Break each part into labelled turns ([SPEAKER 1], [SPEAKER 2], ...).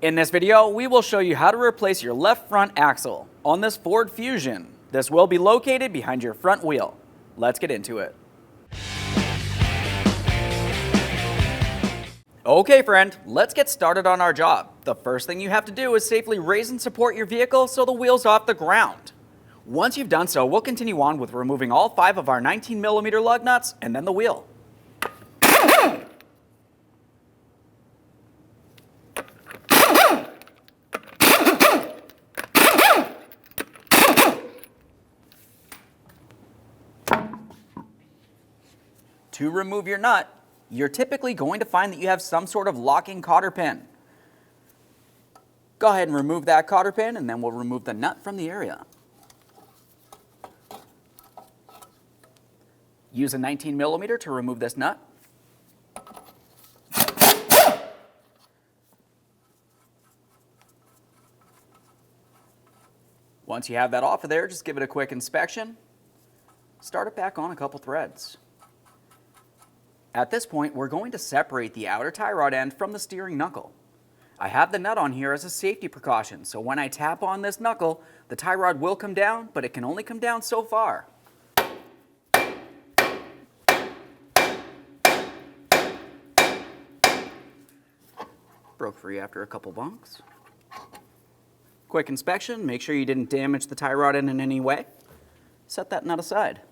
[SPEAKER 1] In this video, we will show you how to replace your left front axle on this Ford Fusion. This will be located behind your front wheel. Let's get into it. Okay friend, let's get started on our job. The first thing you have to do is safely raise and support your vehicle so the wheel's off the ground. Once you've done so, we'll continue on with removing all 5 of our 19mm lug nuts and then the wheel. To remove your nut, you're typically going to find that you have some sort of locking cotter pin. Go ahead and remove that cotter pin and then we'll remove the nut from the area. Use a 19mm to remove this nut. Once you have that off of there, just give it a quick inspection. Start it back on a couple threads. At this point, we're going to separate the outer tie rod end from the steering knuckle. I have the nut on here as a safety precaution, so when I tap on this knuckle, the tie rod will come down, but it can only come down so far. Broke free after a couple bunks. Quick inspection, make sure you didn't damage the tie rod end in any way. Set that nut aside.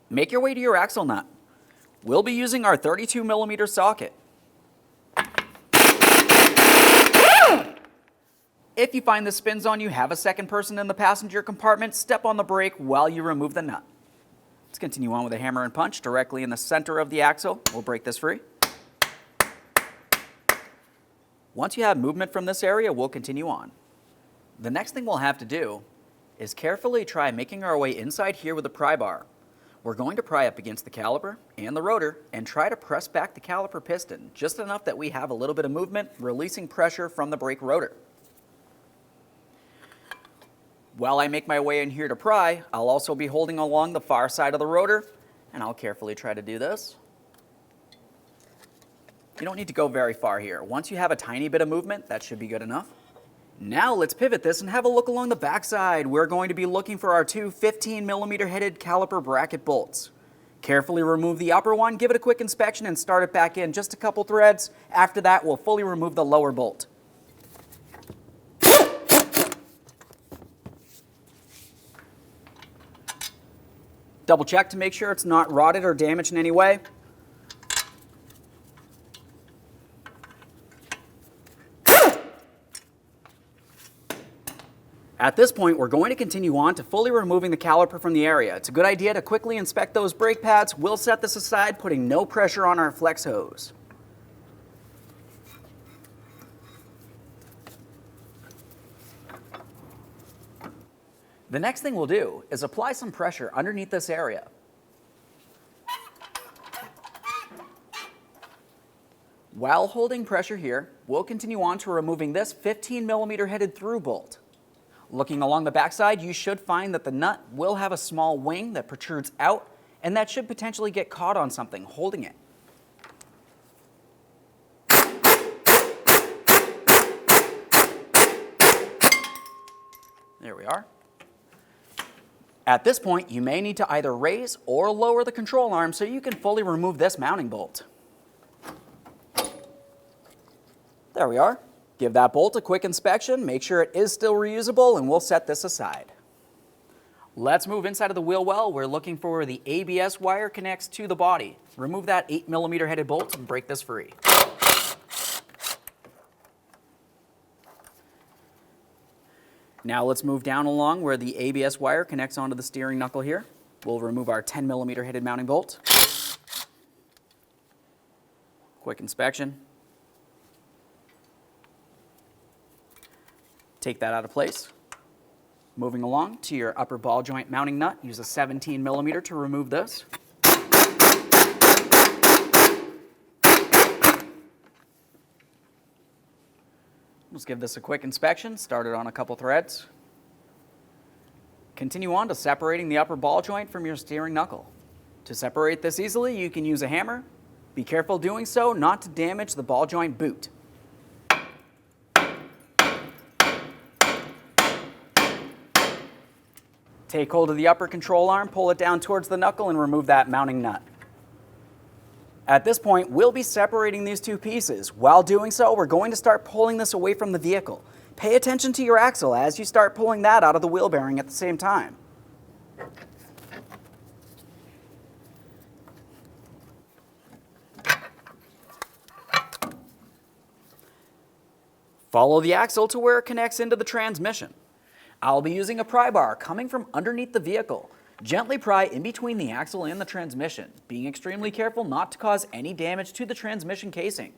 [SPEAKER 1] Make your way to your axle nut. We'll be using our 32mm socket. If you find this spins on you, have a second person in the passenger compartment, step on the brake while you remove the nut. Let's continue on with a hammer and punch directly in the center of the axle. We'll break this free. Once you have movement from this area, we'll continue on. The next thing we'll have to do is carefully try making our way inside here with a pry bar. We're going to pry up against the caliper and the rotor and try to press back the caliper piston just enough that we have a little bit of movement, releasing pressure from the brake rotor. While I make my way in here to pry, I'll also be holding along the far side of the rotor, and I'll carefully try to do this. You don't need to go very far here. Once you have a tiny bit of movement, that should be good enough. Now let's pivot this and have a look along the backside. We're going to be looking for our 2 15mm headed caliper bracket bolts. Carefully remove the upper one, give it a quick inspection, and start it back in just a couple threads. After that, we'll fully remove the lower bolt. Double check to make sure it's not rotted or damaged in any way. At this point, we're going to continue on to fully removing the caliper from the area. It's a good idea to quickly inspect those brake pads. We'll set this aside, putting no pressure on our flex hose. The next thing we'll do is apply some pressure underneath this area. While holding pressure here, we'll continue on to removing this 15mm headed through bolt. Looking along the backside, you should find that the nut will have a small wing that protrudes out, and that should potentially get caught on something holding it. There we are. At this point, you may need to either raise or lower the control arm so you can fully remove this mounting bolt. There we are. Give that bolt a quick inspection, make sure it is still reusable, and we'll set this aside. Let's move inside of the wheel well. We're looking for where the ABS wire connects to the body. Remove that 8mm headed bolt and break this free. Now let's move down along where the ABS wire connects onto the steering knuckle here. We'll remove our 10mm headed mounting bolt. Quick inspection. Take that out of place. Moving along to your upper ball joint mounting nut, use a 17mm to remove this. Let's give this a quick inspection. Start it on a couple threads. Continue on to separating the upper ball joint from your steering knuckle. To separate this easily, you can use a hammer. Be careful doing so not to damage the ball joint boot. Take hold of the upper control arm, pull it down towards the knuckle, and remove that mounting nut. At this point, we'll be separating these two pieces. While doing so, we're going to start pulling this away from the vehicle. Pay attention to your axle as you start pulling that out of the wheel bearing at the same time. Follow the axle to where it connects into the transmission. I'll be using a pry bar coming from underneath the vehicle. Gently pry in between the axle and the transmission, being extremely careful not to cause any damage to the transmission casing.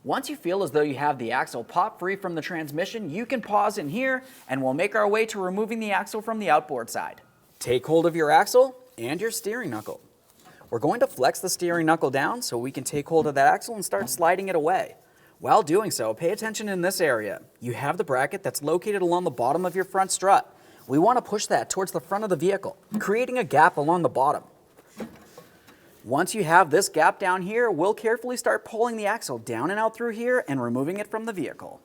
[SPEAKER 1] Once you feel as though you have the axle pop free from the transmission, you can pause in here and we'll make our way to removing the axle from the outboard side. Take hold of your axle and your steering knuckle. We're going to flex the steering knuckle down so we can take hold of that axle and start sliding it away. While doing so, pay attention in this area. You have the bracket that's located along the bottom of your front strut. We want to push that towards the front of the vehicle, creating a gap along the bottom. Once you have this gap down here, we'll carefully start pulling the axle down and out through here and removing it from the vehicle.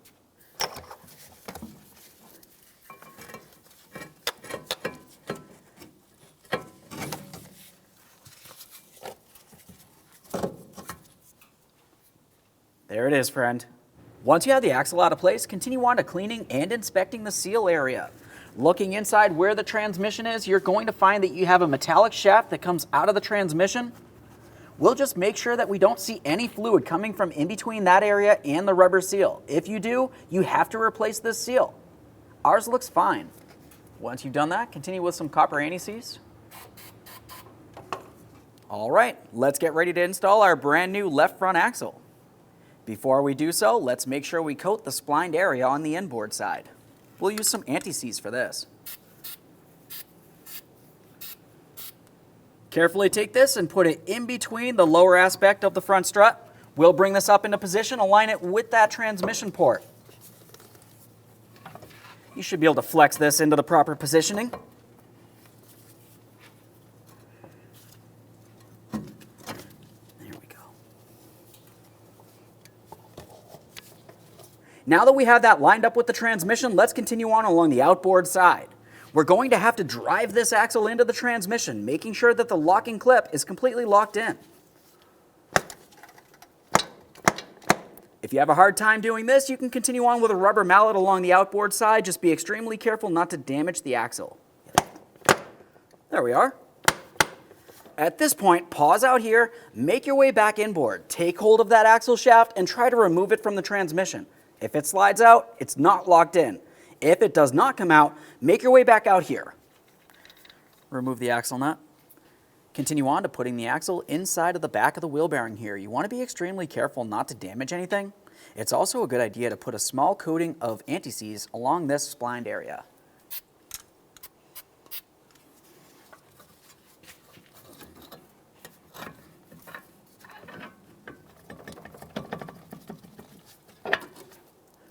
[SPEAKER 1] There it is, friend. Once you have the axle out of place, continue on to cleaning and inspecting the seal area. Looking inside where the transmission is, you're going to find that you have a metallic shaft that comes out of the transmission. We'll just make sure that we don't see any fluid coming from in between that area and the rubber seal. If you do, you have to replace this seal. Ours looks fine. Once you've done that, continue with some copper anti-seize. All right, let's get ready to install our brand new left front axle. Before we do so, let's make sure we coat the splined area on the inboard side. We'll use some anti-seize for this. Carefully take this and put it in between the lower aspect of the front strut. We'll bring this up into position, align it with that transmission port. You should be able to flex this into the proper positioning. Now that we have that lined up with the transmission, let's continue on along the outboard side. We're going to have to drive this axle into the transmission, making sure that the locking clip is completely locked in. If you have a hard time doing this, you can continue on with a rubber mallet along the outboard side. Just be extremely careful not to damage the axle. There we are. At this point, pause out here, make your way back inboard, take hold of that axle shaft, and try to remove it from the transmission. If it slides out, it's not locked in. If it does not come out, make your way back out here. Remove the axle nut. Continue on to putting the axle inside of the back of the wheel bearing here. You want to be extremely careful not to damage anything. It's also a good idea to put a small coating of anti-seize along this splined area.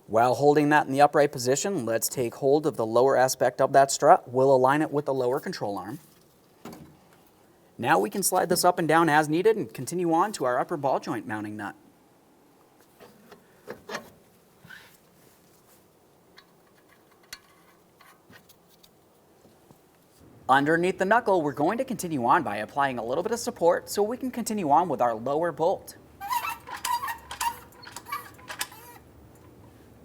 [SPEAKER 1] While holding that in the upright position, let's take hold of the lower aspect of that strut. We'll align it with the lower control arm. Now we can slide this up and down as needed and continue on to our upper ball joint mounting nut. Underneath the knuckle, we're going to continue on by applying a little bit of support so we can continue on with our lower bolt.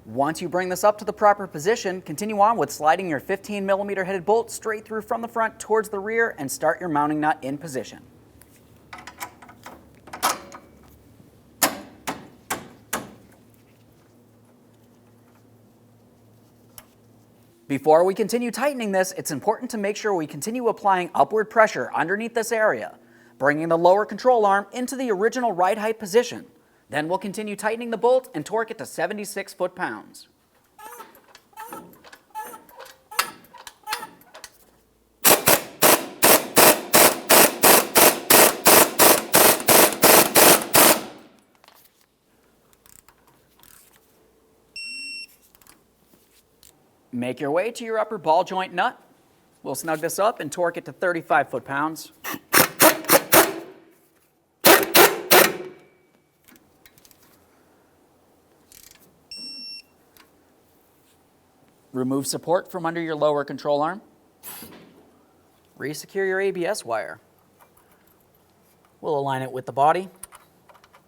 [SPEAKER 1] Once you bring this up to the proper position, continue on with sliding your 15mm headed bolt straight through from the front towards the rear and start your mounting nut in position. Before we continue tightening this, it's important to make sure we continue applying upward pressure underneath this area, bringing the lower control arm into the original ride height position. Then we'll continue tightening the bolt and torque it to 76 foot-pounds. Make your way to your upper ball joint nut. We'll snug this up and torque it to 35 foot-pounds. Remove support from under your lower control arm. Resecure your ABS wire. We'll align it with the body.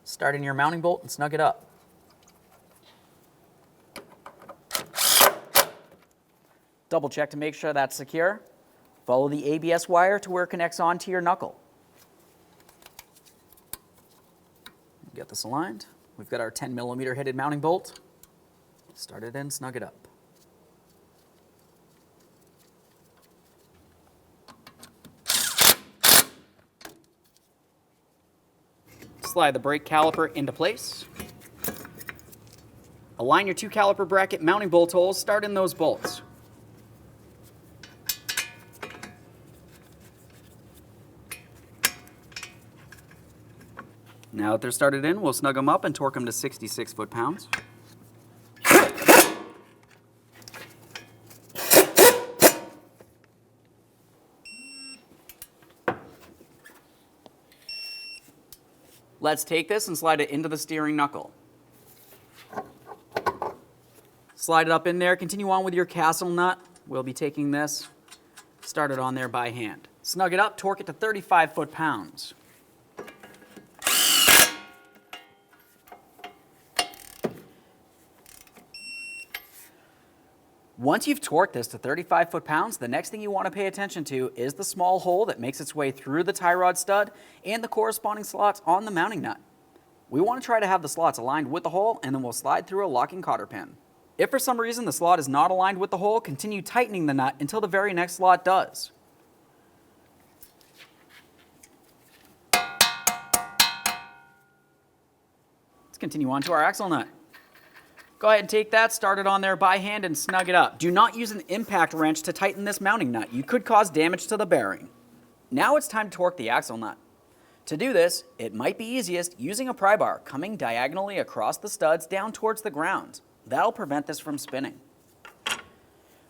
[SPEAKER 1] Start in your mounting bolt and snug it up. Double check to make sure that's secure. Follow the ABS wire to where it connects onto your knuckle. Get this aligned. We've got our 10mm headed mounting bolt. Start it in, snug it up. Slide the brake caliper into place. Align your 2 caliper bracket mounting bolt holes. Start in those bolts. Now that they're started in, we'll snug them up and torque them to 66 foot-pounds. Let's take this and slide it into the steering knuckle. Slide it up in there. Continue on with your castle nut. We'll be taking this, start it on there by hand. Snug it up, torque it to 35 foot-pounds. Once you've torqued this to 35 foot-pounds, the next thing you want to pay attention to is the small hole that makes its way through the tie rod stud and the corresponding slots on the mounting nut. We want to try to have the slots aligned with the hole, and then we'll slide through a locking cotter pin. If for some reason the slot is not aligned with the hole, continue tightening the nut until the very next slot does. Let's continue on to our axle nut. Go ahead and take that, start it on there by hand and snug it up. Do not use an impact wrench to tighten this mounting nut. You could cause damage to the bearing. Now it's time to torque the axle nut. To do this, it might be easiest using a pry bar coming diagonally across the studs down towards the ground. That'll prevent this from spinning.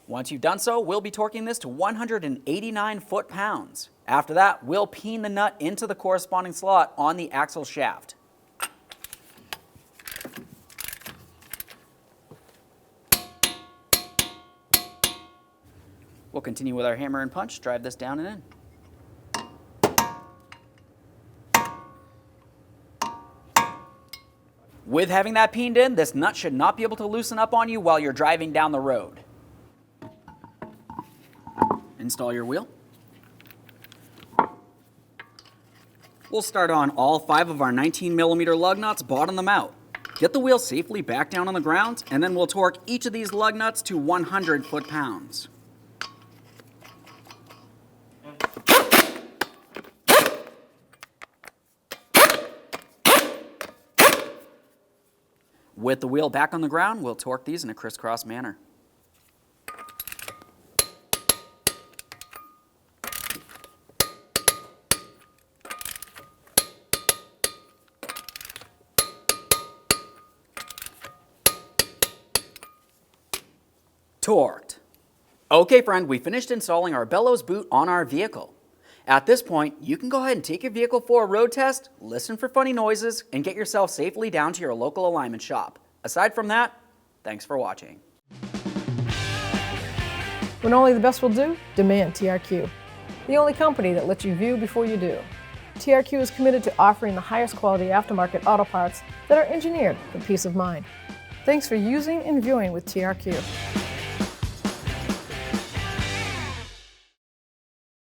[SPEAKER 1] Once you've done so, we'll be torquing this to 189 foot-pounds. After that, we'll peen the nut into the corresponding slot on the axle shaft. We'll continue with our hammer and punch, drive this down and in. With having that peened in, this nut should not be able to loosen up on you while you're driving down the road. Install your wheel. We'll start on all 5 of our 19mm lug nuts, bottom them out. Get the wheel safely back down on the ground, and then we'll torque each of these lug nuts to 100 foot-pounds. With the wheel back on the ground, we'll torque these in a crisscross manner. Torqued. Okay, friend, we finished installing our bellows boot on our vehicle. At this point, you can go ahead and take your vehicle for a road test, listen for funny noises, and get yourself safely down to your local alignment shop. Aside from that, thanks for watching.
[SPEAKER 2] When only the best will do, demand TRQ. The only company that lets you view before you do. TRQ is committed to offering the highest quality aftermarket auto parts that are engineered for peace of mind. Thanks for using and viewing with TRQ.